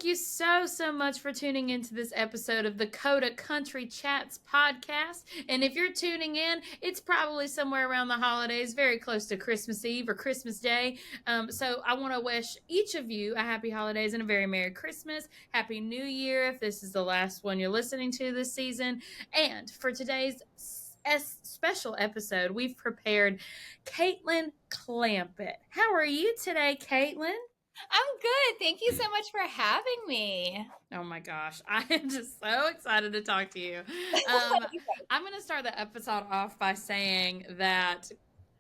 Thank you so, so much for tuning into this episode of the Coda Country Chats podcast. And if you're tuning in, it's probably somewhere around the holidays, very close to Christmas Eve or Christmas Day. So I want to wish each of you a happy holidays and a very Merry Christmas, Happy New Year if this is the last one you're listening to this season. And for today's special episode, we've prepared Katelyn Clampett. How are you today, Katelyn? I'm good. Thank you so much for having me. Oh my gosh. I am just so excited to talk to you. I'm going to start the episode off by saying that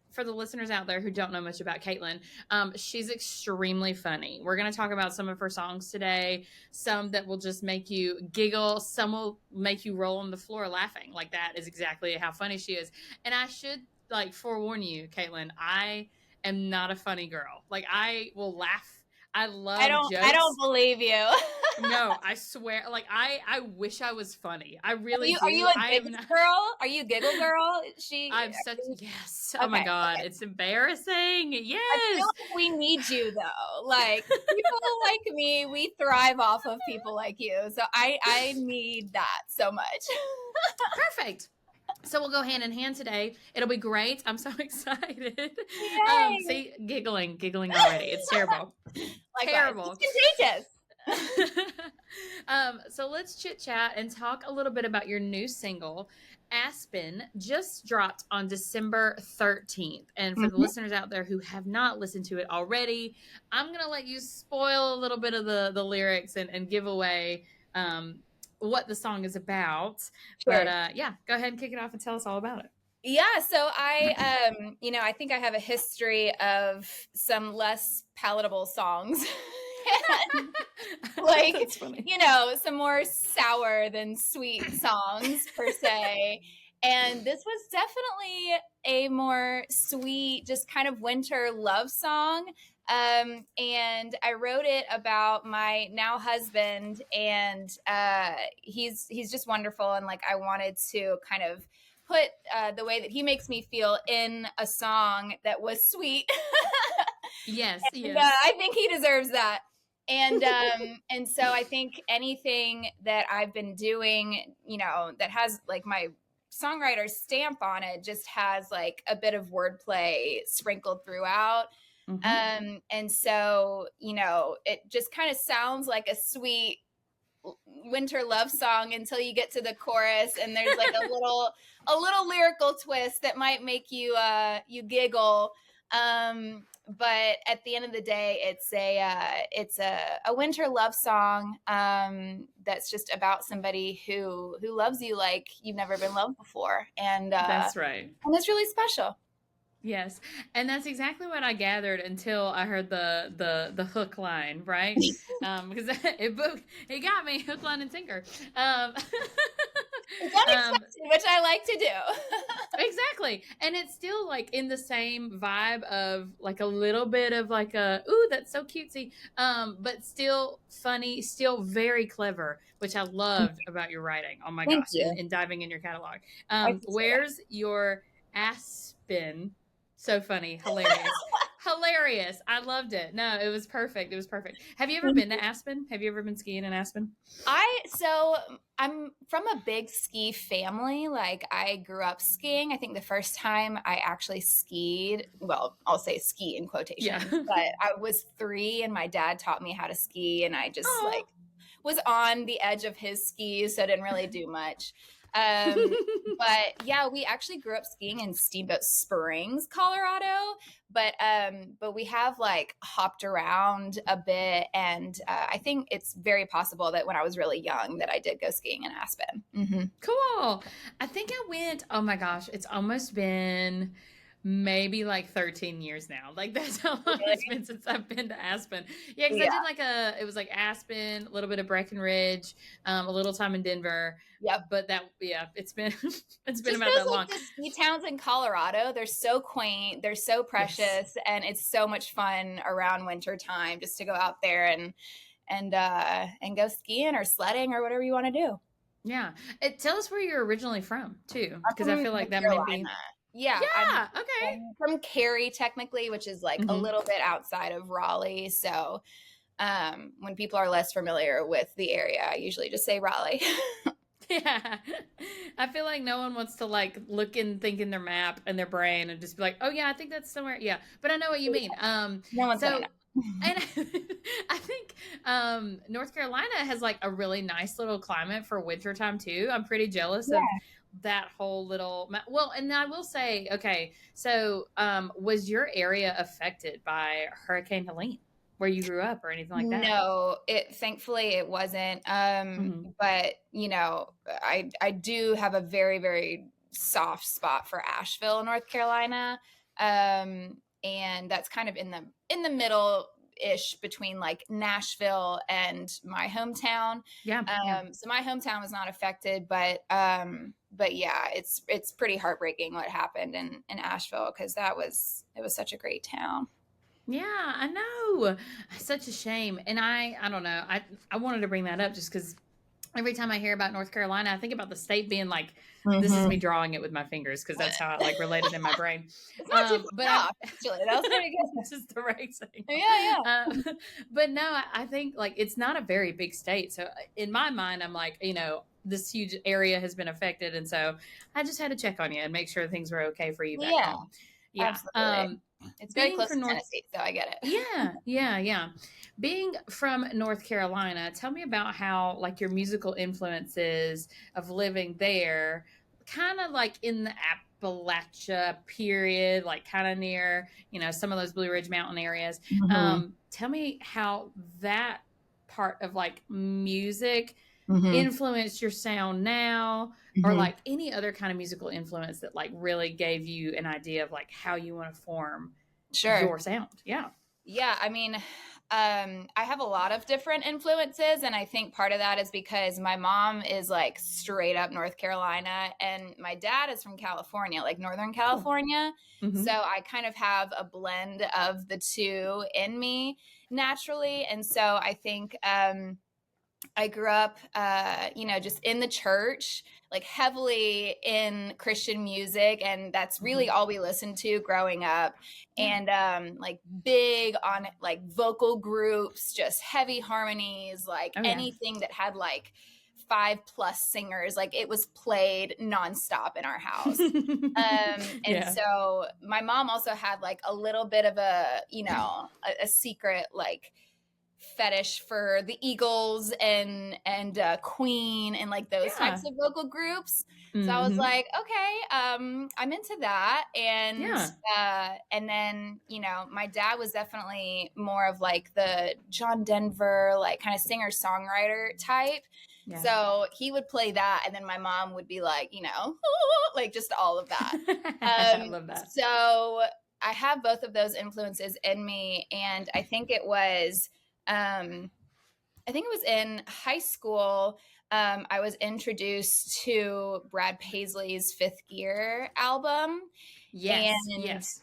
for the listeners out there who don't know much about Katelyn, she's extremely funny. We're going to talk about some of her songs today, some that will just make you giggle, some will make you roll on the floor laughing. Like that is exactly how funny she is. And I should forewarn you, Katelyn, I am not a funny girl. Like I will laugh. I love jokes. I don't believe you. No, I swear. Like I wish I was funny. I really do. Are you a giggle girl? Are you a giggle girl? Yes. Okay, oh my God. Okay. It's embarrassing. Yes. I feel like we need you though. Like people like me, we thrive off of people like you. So I need that so much. Perfect. So we'll go hand in hand today. It'll be great. I'm so excited. See, giggling already. It's terrible. Terrible. It's contagious. So let's chit chat and talk a little bit about your new single, Aspen, just dropped on December 13th. And for the listeners out there who have not listened to it already, I'm going to let you spoil a little bit of the lyrics and give away what the song is about. Sure. But go ahead and kick it off and tell us all about it. Yeah, so I I think I have a history of some less palatable songs. Like, some more sour than sweet songs per se. And this was definitely a more sweet, just kind of winter love song. And I wrote it about my now husband, and he's just wonderful. And like, I wanted to kind of put the way that he makes me feel in a song that was sweet. Yes, and, I think he deserves that. And and so I think anything that I've been doing, that has like my songwriter stamp on it, just has like a bit of wordplay sprinkled throughout. And so, it just kind of sounds like a sweet winter love song until you get to the chorus, and there's like a little lyrical twist that might make you you giggle. But at the end of the day, it's a winter love song that's just about somebody who loves you like you've never been loved before, and that's right, and it's really special. Yes, and that's exactly what I gathered until I heard the hook line, right? Because it got me hook, line, and sinker. It's unexpected, which I like to do. Exactly, and it's still like in the same vibe of like a little bit of like a ooh, that's so cutesy, but still funny, still very clever, which I loved about your writing. Oh my gosh, and diving in your catalog. Where's your Aspen? So funny. Hilarious. I loved it. No, it was perfect. Have you ever been to Aspen? Have you ever been skiing in Aspen? I'm from a big ski family. Like I grew up skiing. I think the first time I actually skied, well, I'll say ski in quotation, but I was 3 and my dad taught me how to ski, and I just was on the edge of his skis, so I didn't really do much. But yeah, we actually grew up skiing in Steamboat Springs, Colorado, but we have like hopped around a bit, and I think it's very possible that when I was really young that I did go skiing in Aspen. Cool. I think I went, oh my gosh, it's almost been maybe like 13 years now. Like that's how long it's been since I've been to Aspen. Yeah, because I did it was like Aspen, a little bit of Breckenridge, a little time in Denver. Yep. But it's been about that long. The ski towns in Colorado, they're so quaint, they're so precious, and it's so much fun around winter time just to go out there and go skiing or sledding or whatever you want to do. Yeah. Tell us where you're originally from too, because I feel like that might be. Yeah. Okay. I'm from Cary, technically, which is like a little bit outside of Raleigh. So, when people are less familiar with the area, I usually just say Raleigh. Yeah. I feel like no one wants to like look and think in their map and their brain and just be like, oh yeah, I think that's somewhere. Yeah. But I know what you mean. No one's gonna So know. and I think North Carolina has like a really nice little climate for wintertime too. I'm pretty jealous of that whole little well, and I will say, okay, so was your area affected by Hurricane Helene where you grew up or anything like that? No, thankfully it wasn't. But you know, I do have a very, very soft spot for Asheville, North Carolina. And that's kind of in the middle ish between like Nashville and my hometown. Yeah. So my hometown was not affected, but yeah, it's pretty heartbreaking what happened in Asheville, because it was such a great town. Yeah, I know. Such a shame. And I don't know. I wanted to bring that up just because every time I hear about North Carolina, I think about the state being like, this is me drawing it with my fingers because that's how I like related in my brain. But actually, that was pretty good. Just the racing. Yeah. But no, I think like it's not a very big state. So in my mind, I'm like, you know, this huge area has been affected. And so I just had to check on you and make sure things were okay for you back home. Yeah. Absolutely. It's very close to Tennessee, so I get it. Yeah. Being from North Carolina, tell me about how like your musical influences of living there, kind of like in the Appalachia period, like kind of near, you know, some of those Blue Ridge Mountain areas. Tell me how that part of like music influenced your sound now, or like any other kind of musical influence that like really gave you an idea of like how you want to form your sound. Yeah. I mean, I have a lot of different influences, and I think part of that is because my mom is like straight up North Carolina and my dad is from California, like Northern California. So I kind of have a blend of the two in me naturally. And so I think I grew up, you know, just in the church, like heavily in Christian music. And that's really all we listened to growing up. And like big on like vocal groups, just heavy harmonies, like anything that had like 5+ singers, like it was played nonstop in our house. And so my mom also had like a little bit of a, you know, a secret like fetish for the Eagles and Queen and like those types of vocal groups. So I was like, okay, I'm into that. And then, you know, my dad was definitely more of like the John Denver, like kind of singer-songwriter type. So he would play that, and then my mom would be like, you know, like just all of that. I love that. So I have both of those influences in me, and I think it was in high school. I was introduced to Brad Paisley's Fifth Gear album. Because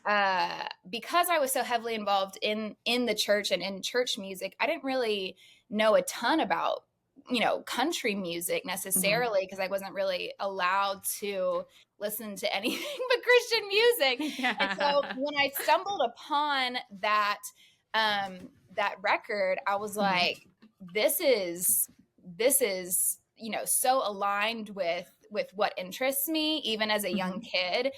I was so heavily involved in the church and in church music, I didn't really know a ton about, you know, country music necessarily, because I wasn't really allowed to listen to anything but Christian music. And so when I stumbled upon that record, I was like, this is, you know, so aligned with what interests me, even as a young kid,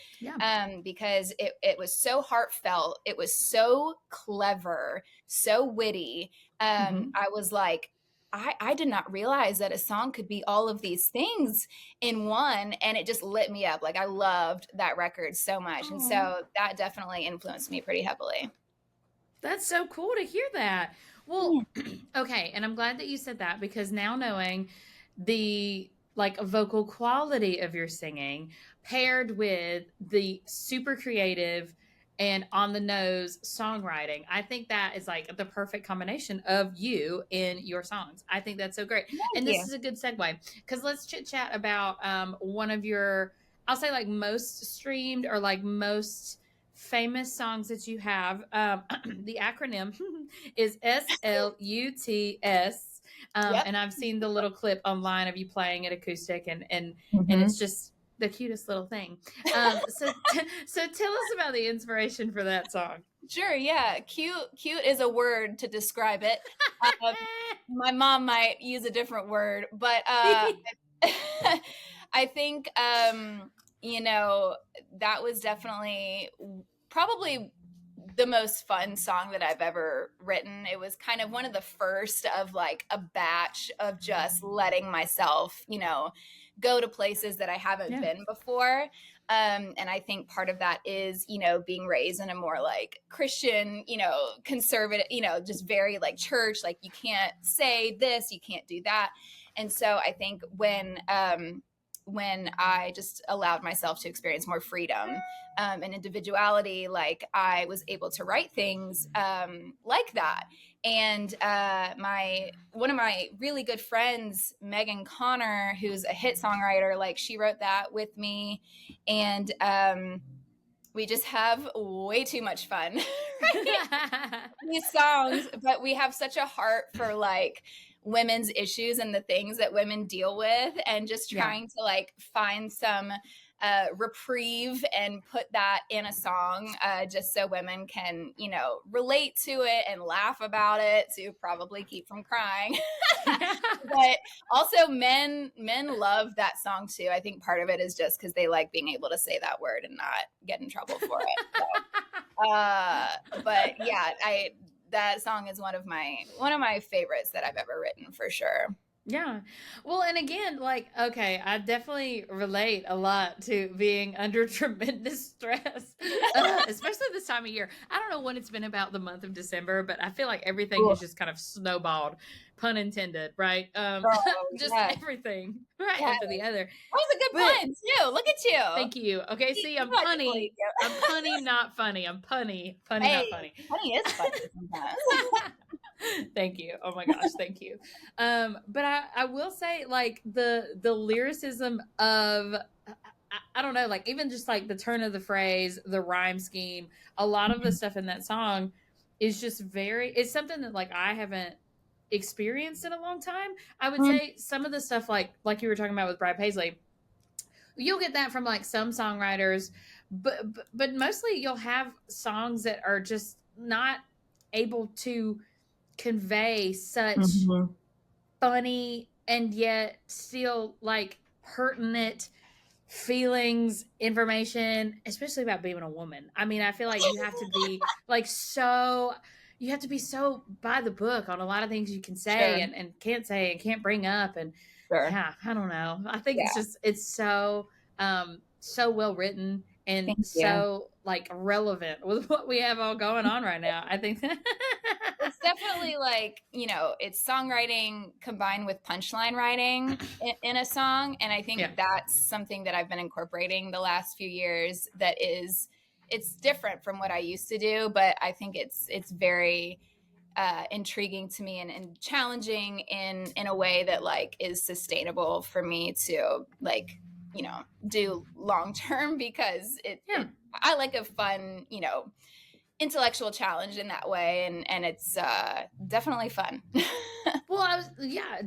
because it was so heartfelt. It was so clever, so witty. I was like, I did not realize that a song could be all of these things in one, and it just lit me up. Like I loved that record so much. Aww. And so that definitely influenced me pretty heavily. That's so cool to hear that. Well, okay. And I'm glad that you said that, because now knowing the like vocal quality of your singing paired with the super creative and on the nose songwriting, I think that is like the perfect combination of you in your songs. I think that's so great. Thank you. This is a good segue, because let's chit chat about one of your, I'll say like most streamed or like most famous songs that you have. The acronym is SLUTS. And I've seen the little clip online of you playing it acoustic, and it's just the cutest little thing. So tell us about the inspiration for that song. Sure, yeah. Cute is a word to describe it. My mom might use a different word, but I think that was definitely probably the most fun song that I've ever written. It was kind of one of the first of like a batch of just letting myself, go to places that I haven't been before. And I think part of that is, being raised in a more like Christian, conservative, just very like church, like you can't say this, you can't do that. And so I think when I just allowed myself to experience more freedom and individuality, like I was able to write things like that. And one of my really good friends, Megan Connor, who's a hit songwriter, like she wrote that with me. And we just have way too much fun writing these songs, but we have such a heart for like women's issues and the things that women deal with, and just trying to like find some reprieve and put that in a song, just so women can, relate to it and laugh about it to probably keep from crying. But also men love that song too. I think part of it is just because they like being able to say that word and not get in trouble for it. So, but yeah, that song is one of my favorites that I've ever written, for sure. Yeah. Well, and again, like, okay, I definitely relate a lot to being under tremendous stress, especially this time of year. I don't know what it's been about the month of December, but I feel like everything has just kind of snowballed, pun intended, right? Just everything right after the other. That was a good pun too. Look at you. Thank you. Okay, see, I'm punny. I'm punny, not funny. I'm punny, not funny. Funny is funny sometimes. Thank you. Oh my gosh, thank you. But I will say, like, the lyricism of I don't know, like even just like the turn of the phrase, the rhyme scheme, a lot of the stuff in that song is just it's something that like I haven't experienced in a long time. I would say some of the stuff like you were talking about with Brad Paisley, you'll get that from like some songwriters, but mostly you'll have songs that are just not able to convey such funny and yet still like pertinent feelings, information, especially about being a woman. I mean, I feel like you have to be like you have to be so by the book on a lot of things you can say and can't say and can't bring up. And yeah, I don't know. I think it's so well written and so like relevant with what we have all going on right now. I think it's definitely like, it's songwriting combined with punchline writing in a song. And I think that's something that I've been incorporating the last few years it's different from what I used to do, but I think it's very intriguing to me and challenging in a way that like is sustainable for me to like, do long term, because I like a fun, intellectual challenge in that way, and it's definitely fun. Well,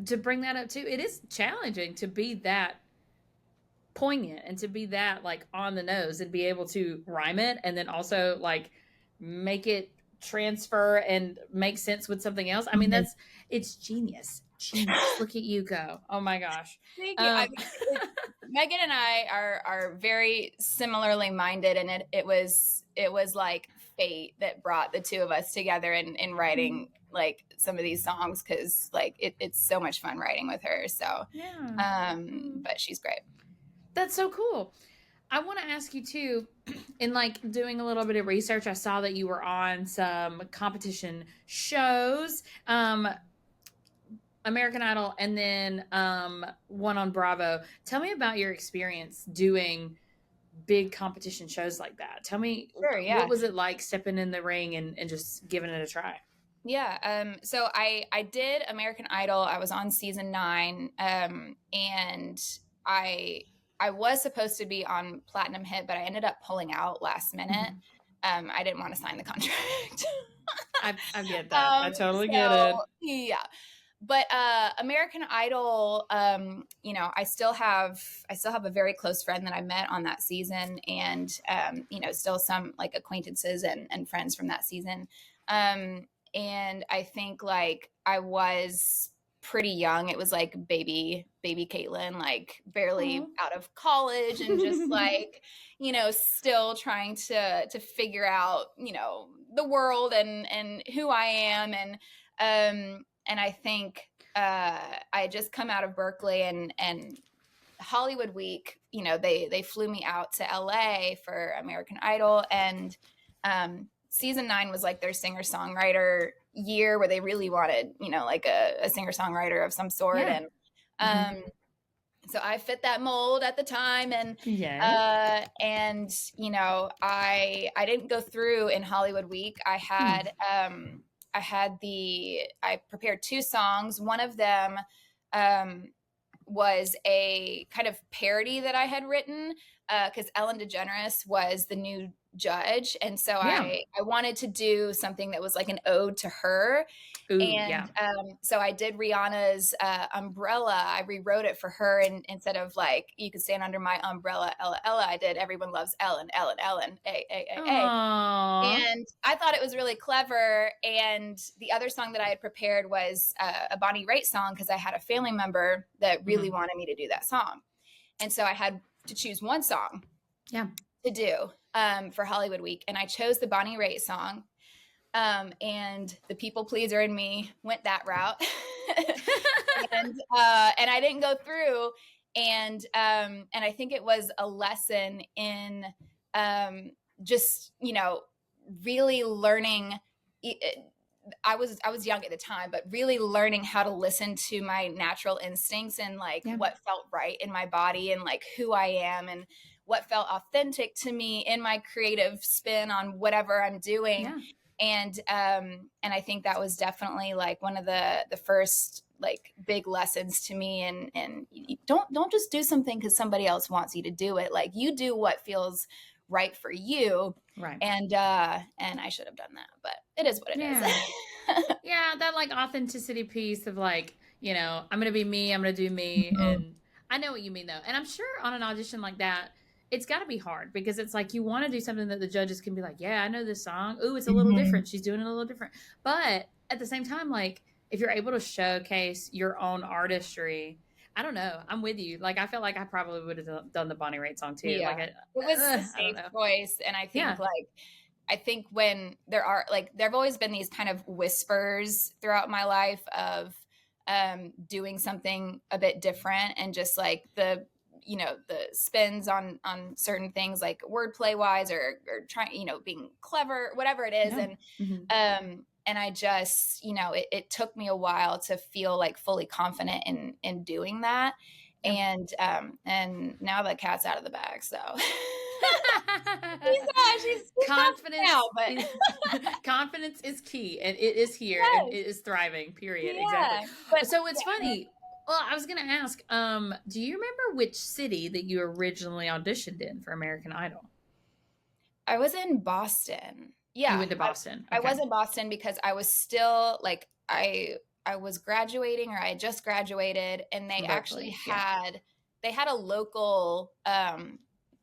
to bring that up too, it is challenging to be that poignant and to be that like on the nose and be able to rhyme it and then also like make it transfer and make sense with something else. I mean, it's genius. Look at you go. Oh my gosh. Thank you. Megan and I are very similarly minded, and it was like fate that brought the two of us together in writing like some of these songs, because like it's so much fun writing with her. So but she's great. That's so cool. I want to ask you too, in like doing a little bit of research, I saw that you were on some competition shows, American Idol, and then one on Bravo. Tell me about your experience doing big competition shows like that. Tell me, what was it like stepping in the ring and just giving it a try? Yeah. So I did American Idol. I was on season 9. And I was supposed to be on Platinum Hit, but I ended up pulling out last minute. I didn't want to sign the contract. I get that. I totally get it. Yeah. but American Idol, you know, I still have a very close friend that I met on that season, and you know, still some like acquaintances and friends from that season. And I think like I was pretty young. It was like baby Katelyn, like barely Aw. out of college, and just like, you know, still trying to figure out, you know, the world and who I am. And I think I had just come out of Berkeley, and Hollywood Week, you know, they flew me out to LA for American Idol, and season 9 was like their singer-songwriter year, where they really wanted, you know, like a singer-songwriter of some sort. Yeah. And so I fit that mold at the time, and Yeah. and you know, I didn't go through in Hollywood Week. I prepared 2 songs. One of them was a kind of parody that I had written, because Ellen DeGeneres was the new judge, and so Yeah. I wanted to do something that was like an ode to her. Ooh, And yeah. so I did Rihanna's Umbrella. I rewrote it for her, and instead of like "You Could Stand Under My Umbrella, Ella, Ella," I did "Everyone Loves Ellen, Ellen, Ellen, A." Aww. And I thought it was really clever. And the other song that I had prepared was a Bonnie Raitt song, because I had a family member that really wanted me to do that song. And so I had to choose one song to do for Hollywood Week. And I chose the Bonnie Raitt song. And the people pleaser in me went that route. And I didn't go through. And I think it was a lesson in just, you know, really learning. I was young at the time, but really learning how to listen to my natural instincts, and like what felt right in my body, and like who I am, and what felt authentic to me in my creative spin on whatever I'm doing. And I think that was definitely like one of the first like big lessons to me. And don't just do something because somebody else wants you to do it. Like, you do what feels right for you. Right. And I should have done that, but it is what it is. Yeah, that like authenticity piece of like, you know, I'm gonna be me, I'm gonna do me. And I know what you mean though. And I'm sure on an audition like that, it's got to be hard, because it's like you want to do something that the judges can be like, yeah, I know this song. Ooh, it's a little different. She's doing it a little different. But at the same time, like, if you're able to showcase your own artistry, I don't know. I'm with you. Like, I feel like I probably would have done the Bonnie Raitt song too. Yeah. Like, it was a safe choice. And I think I think when there have always been these kind of whispers throughout my life of doing something a bit different, and just like the, you know, the spins on certain things, like wordplay wise, or trying, you know, being clever, whatever it is. And I just, you know, it took me a while to feel like fully confident in doing that. And now the cat's out of the bag, so she's confidence now, but confidence is key, and it is here, and it is thriving, period. Exactly. But, so it's funny. Well, I was going to ask, do you remember which city that you originally auditioned in for American Idol? I was in Boston. Yeah. You went to Boston. I was in Boston because I was still like, I was graduating, or I had just graduated, and they actually had, they had a local,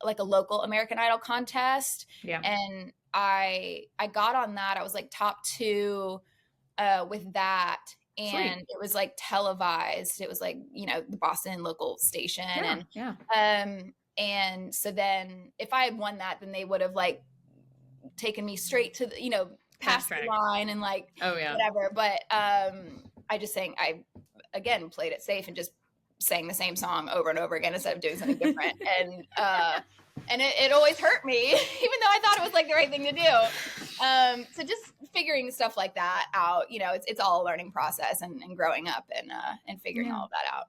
like a local American Idol contest. Yeah. And I got on that. I was like top 2 with that. And it was like televised. It was like, you know, the Boston local station. And so then if I had won that, then they would have like taken me straight to the, you know, past the line, and like, whatever. But I just I again played it safe and just sang the same song over and over again instead of doing something different. And it always hurt me, even though I thought it was like the right thing to do. So just figuring stuff like that out, you know, it's all a learning process, and growing up, and figuring all of that out.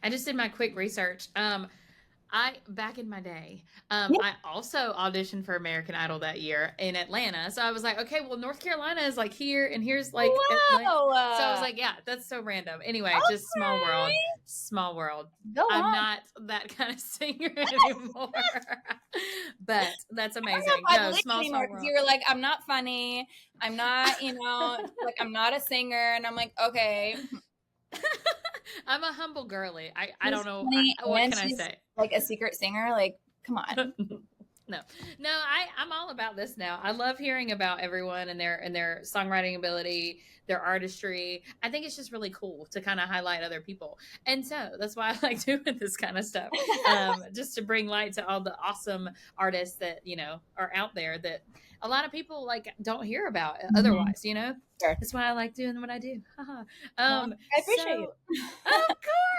I just did my quick research. Back in my day, I also auditioned for American Idol that year in Atlanta. So I was like, okay, well, North Carolina is like here, and here's like Atlanta. So I was like, yeah, that's so random. Anyway, just small world. I'm not that kind of singer anymore. But that's amazing. No, small world. You were like, I'm not funny. I'm not, you know, like, I'm not a singer. And I'm like, okay. I'm a humble girly. I She's don't know. funny, What and can I she's say? like a secret singer. Like, come on. No, I'm all about this now. I love hearing about everyone and their songwriting ability, their artistry. I think it's just really cool to kind of highlight other people. And so that's why I like doing this kind of stuff. Just to bring light to all the awesome artists that, are out there that a lot of people like don't hear about otherwise, Sure. That's why I like doing what I do. Well, I appreciate you. Of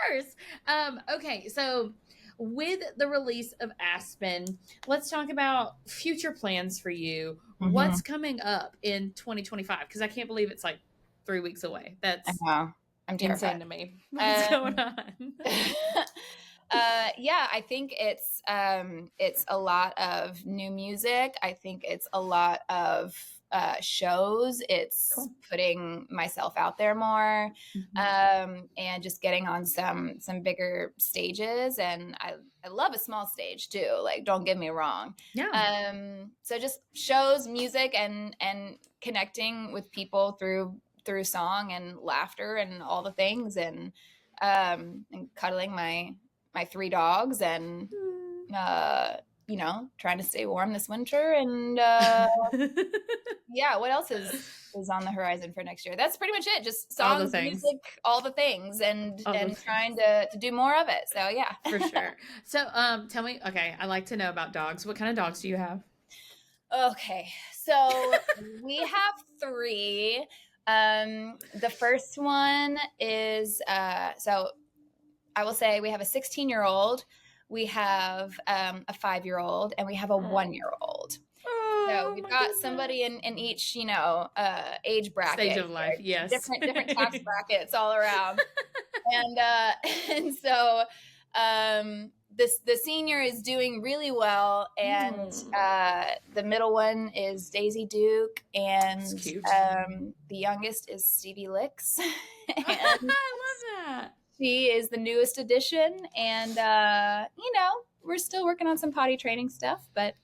course. Okay, so with the release of Aspen, let's talk about future plans for you. What's coming up in 2025? Because I can't believe it's like 3 weeks away. That's I know. I'm terrified. insane to me. What's going on? Yeah, I think it's a lot of new music. I think it's a lot of shows. It's Cool. putting myself out there more, and just getting on some bigger stages. And I love a small stage too. Like, don't get me wrong. Yeah. So just shows, music, and connecting with people through song and laughter and all the things, and cuddling my 3 dogs, and trying to stay warm this winter, and yeah, what else is on the horizon for next year? That's pretty much it. Just songs, music, all the things, and trying to do more of it. So yeah. For sure. So tell me, okay, I like to know about dogs. What kind of dogs do you have? Okay, so we have 3. The first one is so I will say we have a 16-year-old, we have a 5-year-old, and we have a 1-year-old. So we've got somebody in each, age bracket, stage of life. Yes, different tax brackets all around, and so the senior is doing really well, and the middle one is Daisy Duke, and the youngest is Stevie Licks. And I love that. She is the newest addition, and we're still working on some potty training stuff, but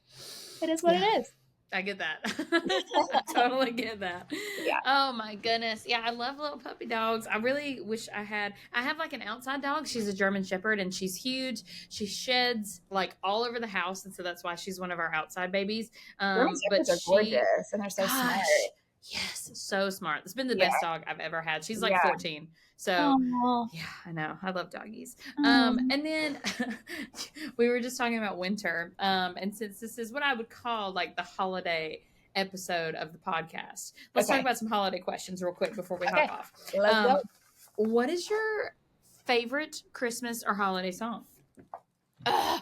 it is what it is. I get that. I totally get that. Yeah. Oh my goodness. Yeah, I love little puppy dogs. I really wish I have like an outside dog. She's a German Shepherd, and she's huge. She sheds like all over the house, and so that's why she's one of our outside babies. German Shepherds are gorgeous, and they're so smart. Yes, so smart. It's been the best dog I've ever had. She's like 14. So yeah, I know. I love doggies. And then we were just talking about winter. And since this is what I would call like the holiday episode of the podcast, let's talk about some holiday questions real quick before we hop off. Let's go. What is your favorite Christmas or holiday song? Oh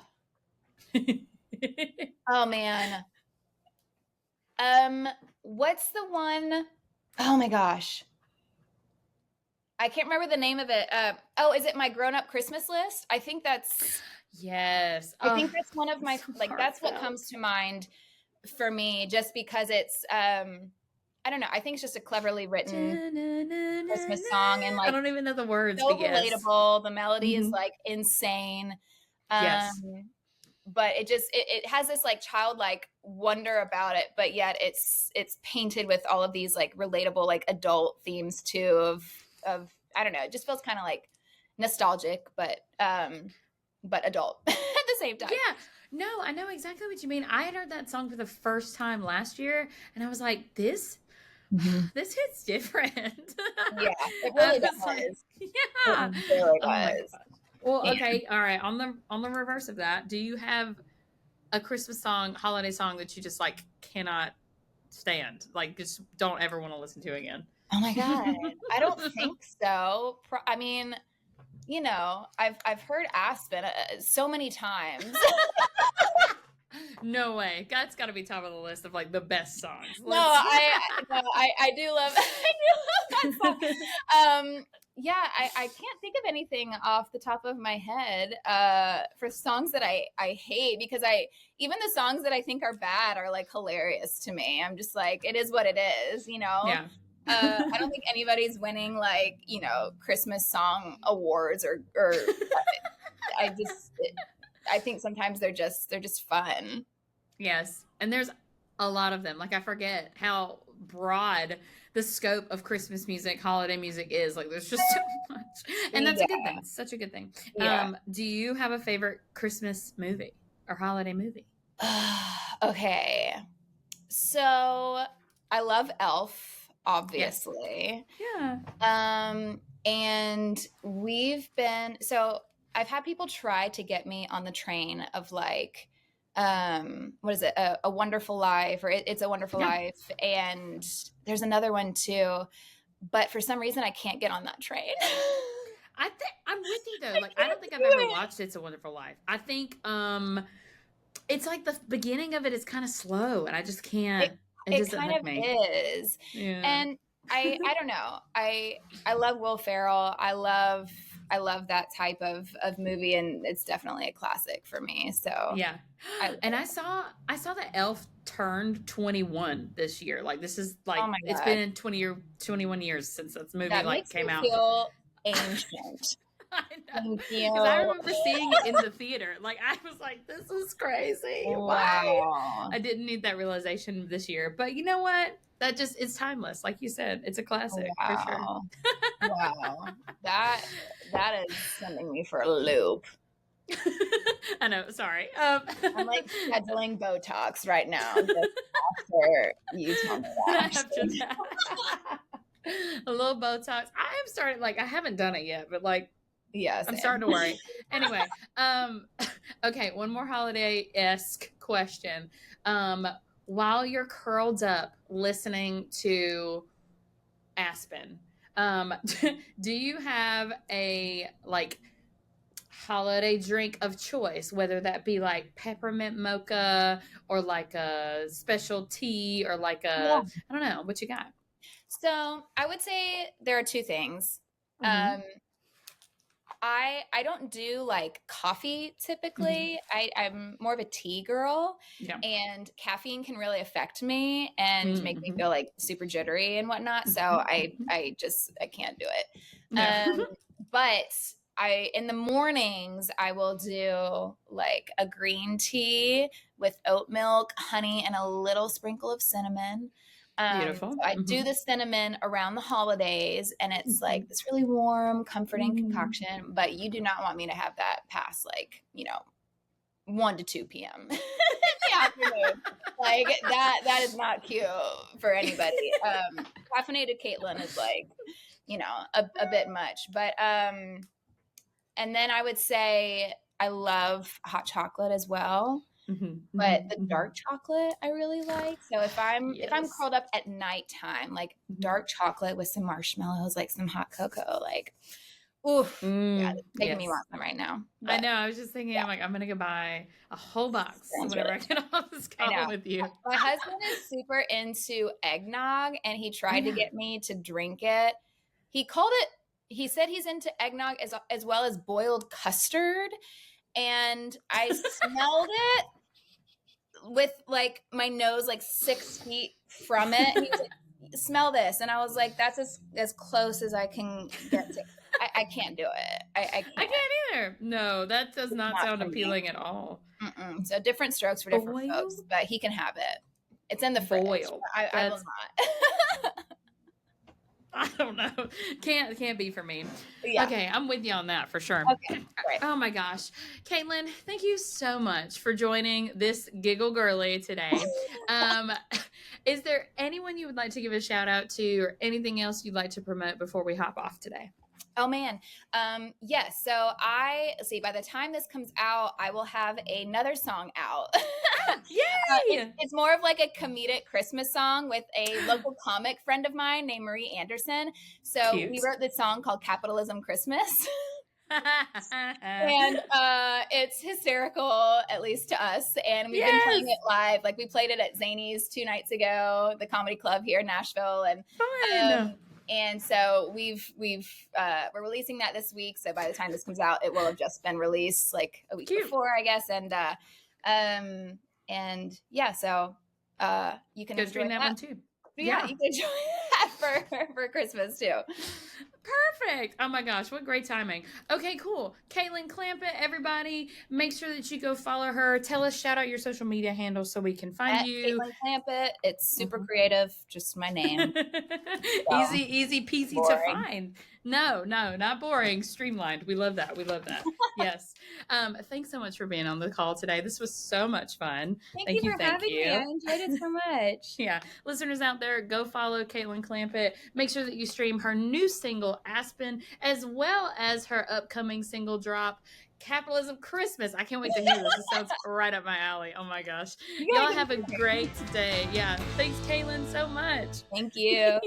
man. What's the one? Oh my gosh. I can't remember the name of it. Is it My Grown Up Christmas List? I think that's... Yes. I think that's one of my... Like, that's what comes to mind for me, just because it's... I don't know. I think it's just a cleverly written Christmas song. And like, I don't even know the words. So relatable. The melody is like insane. Yes. But it has this like childlike wonder about it, but yet it's painted with all of these like relatable like adult themes too of I don't know, it just feels kind of like nostalgic, but adult at the same time. Yeah, no, I know exactly what you mean. I had heard that song for the first time last year, and I was like, this hits different. Yeah, it really does. Like, yeah, it really does. Well, okay, all right. On the reverse of that, do you have a Christmas song, holiday song that you just like cannot stand, like just don't ever want to listen to again? Oh my god, I don't think so. I mean, I've heard Aspen so many times. No way, that's got to be top of the list of like the best songs. I do love that song. Yeah, I can't think of anything off the top of my head for songs that I hate, because even the songs that I think are bad are like hilarious to me. I'm just like, it is what it is, Yeah. I don't think anybody's winning like, Christmas song awards or I think sometimes they're just fun. Yes. And there's a lot of them. Like, I forget how broad the scope of Christmas music, holiday music is. Like, there's just so much. And that's a good thing. Such a good thing. Yeah. Do you have a favorite Christmas movie or holiday movie? Okay. So I love Elf, obviously. Yeah. And I've had people try to get me on the train of like, what is it? A Wonderful Life, or It's a Wonderful Life. And there's another one too, but for some reason I can't get on that train. I think I'm with you though. Like, I don't think I've ever watched It's a Wonderful Life. I think, it's like the beginning of it is kind of slow, and I just can't. It doesn't kind hook of me. is. Yeah. And I don't know. I love Will Ferrell. I love that type of movie, and it's definitely a classic for me. So yeah. And I saw that Elf turned 21 this year. Like, this is like, it's been 21 years since this movie came out. Feel ancient. I know. Because I remember seeing it in the theater. Like, I was like, this is crazy. Wow. I didn't need that realization this year. But you know what? That just, it's timeless. Like you said, it's a classic for sure. Wow. That is sending me for a loop. I know. Sorry. I'm like scheduling Botox right now. Just after you tell me that. A little Botox. I am starting, like, I haven't done it yet, but like, yes, I'm starting to worry. Anyway, okay, one more holiday-esque question. While you're curled up listening to Aspen, do you have a like holiday drink of choice, whether that be like peppermint mocha or like a special tea or like I don't know, what you got? So I would say there are two things. Mm-hmm. I don't do like coffee typically. Mm-hmm. I'm more of a tea girl, and caffeine can really affect me and make me feel like super jittery and whatnot. So I can't do it. No. But in the mornings, I will do like a green tea with oat milk, honey, and a little sprinkle of cinnamon. Beautiful. So I do the cinnamon around the holidays, and it's like this really warm, comforting concoction, but you do not want me to have that past 1 to 2 p.m. in the afternoon. Like that is not cute for anybody. Caffeinated Katelyn is like, a bit much, but, and then I would say I love hot chocolate as well. But the dark chocolate I really like. So if I'm curled up at nighttime, like dark chocolate with some marshmallows, like some hot cocoa, like, oof, it's making me want some right now. But, I know. I was just thinking, I'm like, I'm gonna go buy a whole box whenever I get off this call with you. My husband is super into eggnog, and he tried to get me to drink it. He said he's into eggnog as well as boiled custard, and I smelled it with like my nose like 6 feet from it. And he was like, smell this, and I was like, that's as close as I can get to. I can't do it. I can't either. No, that does not sound appealing at all. So different strokes for different folks, but he can have it. It's in the fridge. I will not. I don't know. Can't be for me. Yeah. Okay, I'm with you on that for sure. Okay, great. Oh my gosh. Katelyn, thank you so much for joining this Giggle Girly today. Is there anyone you would like to give a shout out to, or anything else you'd like to promote before we hop off today? Oh man. Yes. So let's see, by the time this comes out, I will have another song out. Yay! It's more of like a comedic Christmas song with a local comic friend of mine named Marie Anderson. So we wrote this song called Capitalism Christmas. And it's hysterical, at least to us. And we've been playing it live. Like we played it at Zany's 2 nights ago, the comedy club here in Nashville. And fun. And so we're releasing that this week. So by the time this comes out, it will have just been released like a week before, I guess. And so you can go stream that one too. Yeah, you can enjoy that for Christmas too. Perfect. Oh my gosh, what great timing. Okay, cool. Katelyn Clampett, everybody, make sure that you go follow her. Tell us, shout out your social media handles so we can find At you. Katelyn Clampett. It's super creative, just my name. So, easy peasy boring. to find. No, not boring. Streamlined. We love that. Yes. Thanks so much for being on the call today. This was so much fun. Thank you for having me. I enjoyed it so much. Yeah. Listeners out there, go follow Katelyn Clampett. Make sure that you stream her new single, Aspen, as well as her upcoming single drop, Capitalism Christmas. I can't wait to hear this. It sounds right up my alley. Oh my gosh. Y'all have a great day. Yeah. Thanks, Katelyn, so much. Thank you.